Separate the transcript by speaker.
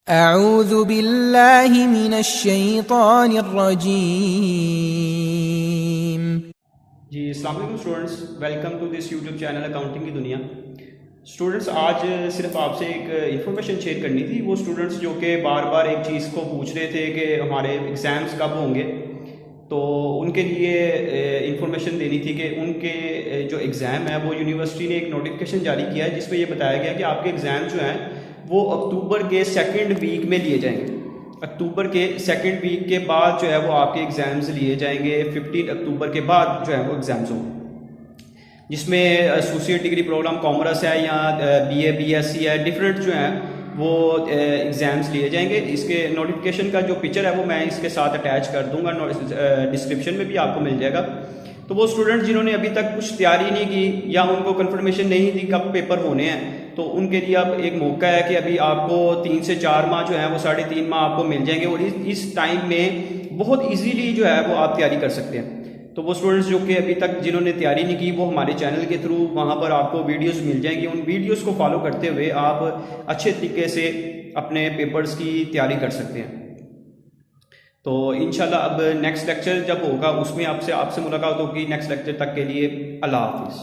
Speaker 1: अऊज़ु बिल्लाहि मिनश्शैतानिर्रजीम।
Speaker 2: जी अस्सलाम वालेकुम students, welcome to this YouTube channel accounting की दुनिया। स्टूडेंट्स, आज सिर्फ आपसे एक इन्फॉर्मेशन शेयर करनी थी। वो स्टूडेंट्स जो कि बार बार एक चीज़ को पूछ रहे थे कि हमारे एग्ज़ाम्स कब होंगे, तो उनके लिए इन्फॉर्मेशन देनी थी कि उनके जो एग्ज़ाम है वो यूनिवर्सिटी ने एक नोटिफिकेशन जारी किया है जिसमें ये बताया गया कि आपके एग्ज़ाम जो हैं वो अक्टूबर के सेकेंड वीक में लिए जाएंगे। अक्टूबर के सेकेंड वीक के बाद जो है वो आपके एग्ज़ाम्स लिए जाएंगे। 15 अक्टूबर के बाद जो है वो एग्ज़ाम्स होंगे, जिसमें एसोसिएट डिग्री प्रोग्राम कॉमर्स है या बीए बीएससी है, डिफरेंट जो हैं वो एग्ज़ाम्स लिए जाएंगे। इसके नोटिफिकेशन का जो पिक्चर है वो मैं इसके साथ अटैच कर दूंगा, डिस्क्रिप्शन में भी आपको मिल जाएगा। तो वो स्टूडेंट जिन्होंने अभी तक कुछ तैयारी नहीं की या उनको कंफर्मेशन नहीं थी कब पेपर होने हैं, तो उनके लिए अब एक मौका है कि अभी आपको 3 से 4 माह जो है वो 3.5 माह आपको मिल जाएंगे और इस टाइम में बहुत इजीली जो है वो आप तैयारी कर सकते हैं। तो वो स्टूडेंट्स जो कि अभी तक जिन्होंने तैयारी नहीं की वो हमारे चैनल के थ्रू वहाँ पर आपको वीडियोस मिल जाएंगी। उन वीडियोस को फॉलो करते हुए आप अच्छे तरीके से अपने पेपर्स की तैयारी कर सकते हैं। तो इंशाल्लाह अब नेक्स्ट लेक्चर जब होगा उसमें आपसे मुलाकात होगी। नेक्स्ट लेक्चर तक के लिए अल्लाह हाफिज़।